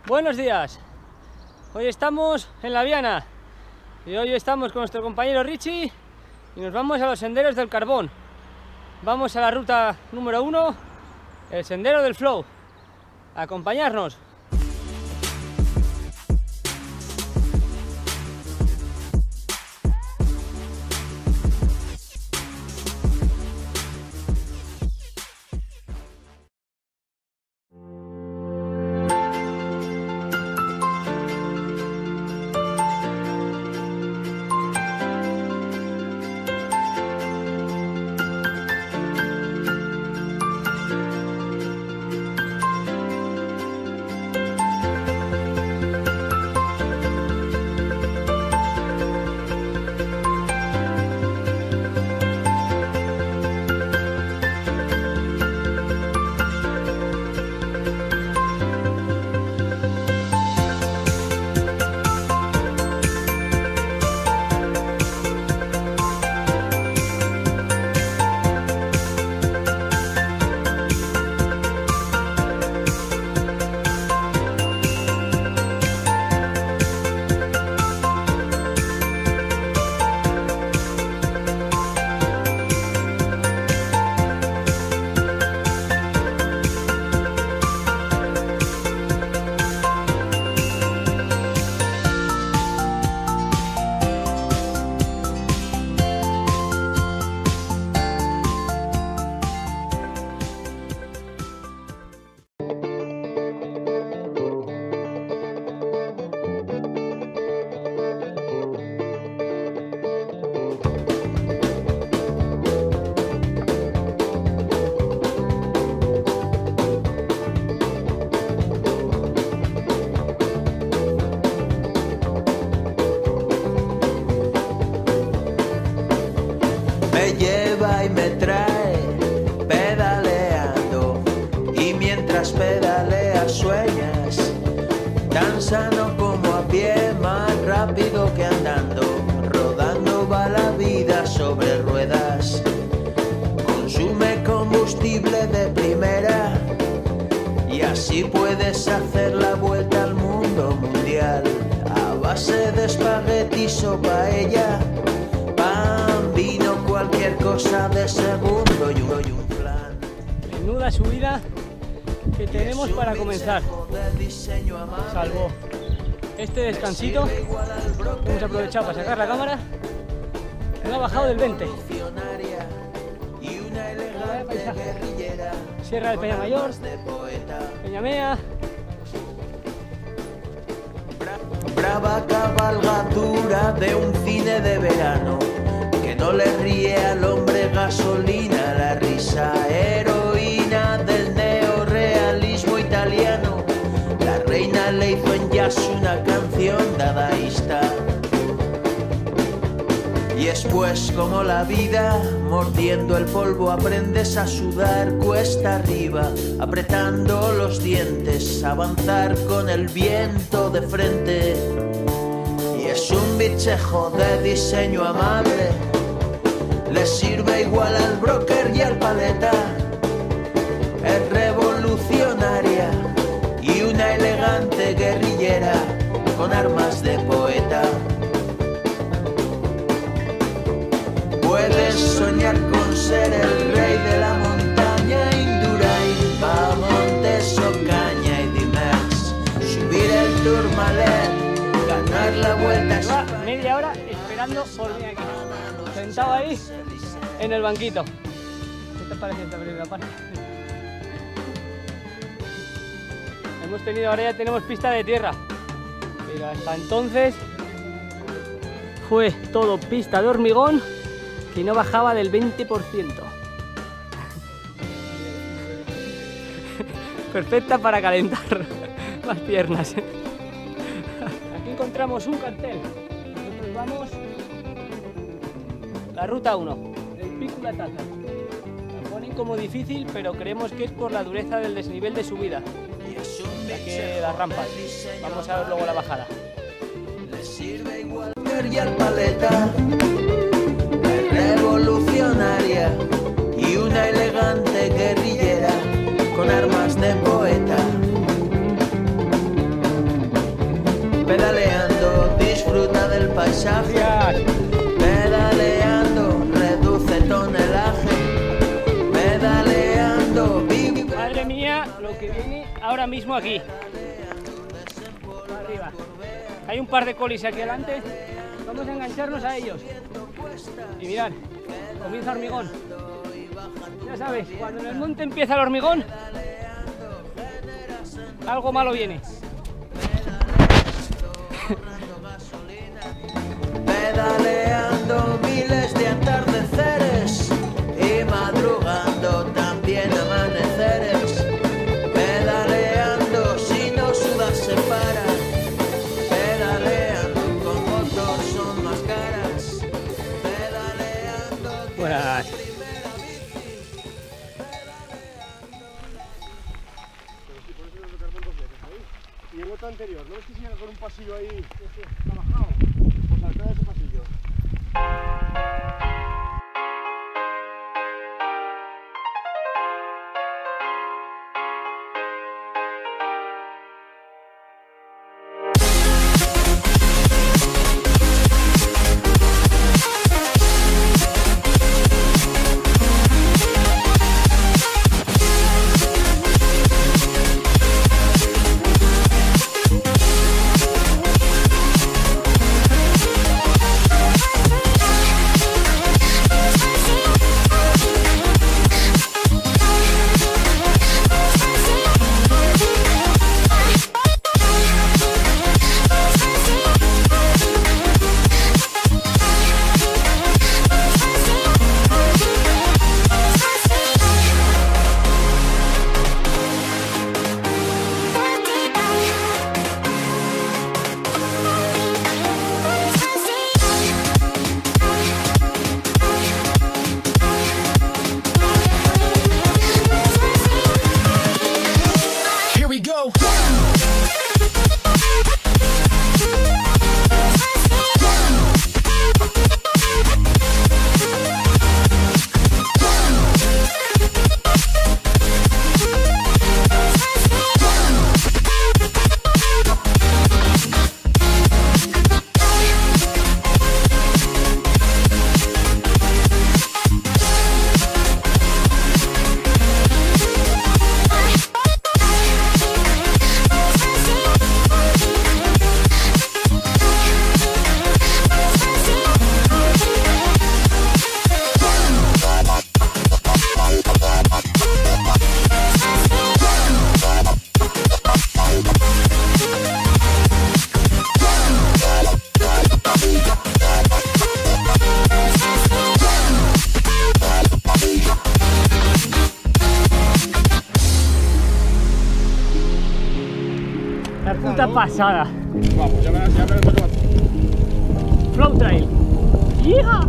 Buenos días, hoy estamos en La Viana y hoy estamos con nuestro compañero Richie y nos vamos a los senderos del carbón. Vamos a la ruta número 1, el sendero del Flow. A acompañarnos. Me lleva y me trae pedaleando, y mientras pedaleas sueñas, tan sano como a pie, más rápido que andando. Rodando va la vida sobre ruedas, consume combustible de primera, y así puedes hacer la vuelta al mundo mundial a base de espaguetis o paella, pan, vino, cualquier cosa de segundo y un plan. Menuda subida que tenemos para comenzar, salvo este descansito que hemos aprovechado para sacar la cámara. Me ha bajado del 20. Sierra del Peñamayor, Peñamea. Brava cabalgadura de un cine de verano, que no le ríe al hombre gasolina, la risa heroína del neorrealismo italiano. La reina le hizo en jazz una canción dadaísta. Y después, como la vida, mordiendo el polvo aprendes a sudar cuesta arriba, apretando los dientes, avanzar con el viento de frente. Y es un bichejo de diseño amable, le sirve igual al broker y al paleta. Es revolucionaria y una elegante guerrillera con armas de poeta. Puedes soñar con ser el rey de la montaña Indurain, va a Montes Ocaña y Dimash, subir el Tourmalet, ganar la vuelta. Lleva media hora esperando por mí aquí, sentado ahí en el banquito. ¿Qué te parece esta primera parte? Ahora ya tenemos pista de tierra, pero hasta entonces fue todo pista de hormigón que no bajaba del 20%. Perfecta para calentar las piernas. Aquí encontramos un cartel. Nosotros vamos la ruta 1, el Pico La Taza. La ponen como difícil, pero creemos que es por la dureza del desnivel de subida, ya que las rampas. Vamos a ver luego la bajada. Le sirve igual y al paleta, revolucionaria y una elegante guerrillera con armas de poeta. para lo que viene ahora mismo aquí. Arriba. Hay un par de colis aquí adelante. Vamos a engancharnos a ellos. Y mirad, comienza hormigón. Ya sabes, cuando en el monte empieza el hormigón, algo malo viene. Pedaleando miles de atardeceres y madrugando también amaneceres. Pedaleando si no sudas se para. Pedaleando con motor son más caras. Pedaleando. Buenas. Y el otro anterior, ¿no es que siga con un pasillo ahí trabajado? Pues saltar ese pasillo. Puta pasada. Vamos, ya verás lo que va a hacer. Flow Trail. ¡Hija!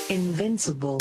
Invincible.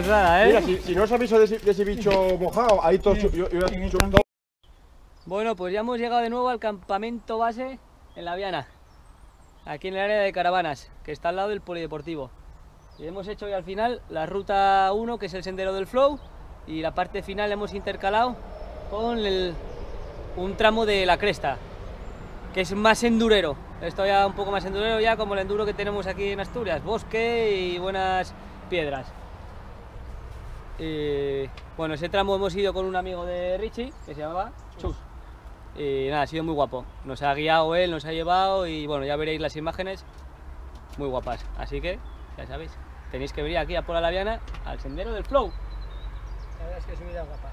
pasada, ¿eh? Mira, si no os aviso de ese bicho mojado, ahí todos... Bueno, pues ya hemos llegado de nuevo al campamento base en La Viana, aquí en el área de caravanas, que está al lado del polideportivo. Y hemos hecho ya al final la ruta 1, que es el sendero del Flow, y la parte final hemos intercalado con un tramo de la cresta, que es más endurero. Esto ya un poco más endurero, ya como el enduro que tenemos aquí en Asturias, bosque y buenas piedras. Bueno, ese tramo hemos ido con un amigo de Richie, que se llamaba Chus. Y nada, ha sido muy guapo. Nos ha guiado él, nos ha llevado y bueno, ya veréis las imágenes muy guapas. Así que, ya sabéis, tenéis que venir aquí a Pola La Viana, al sendero del Flow. La verdad es que subida guapa.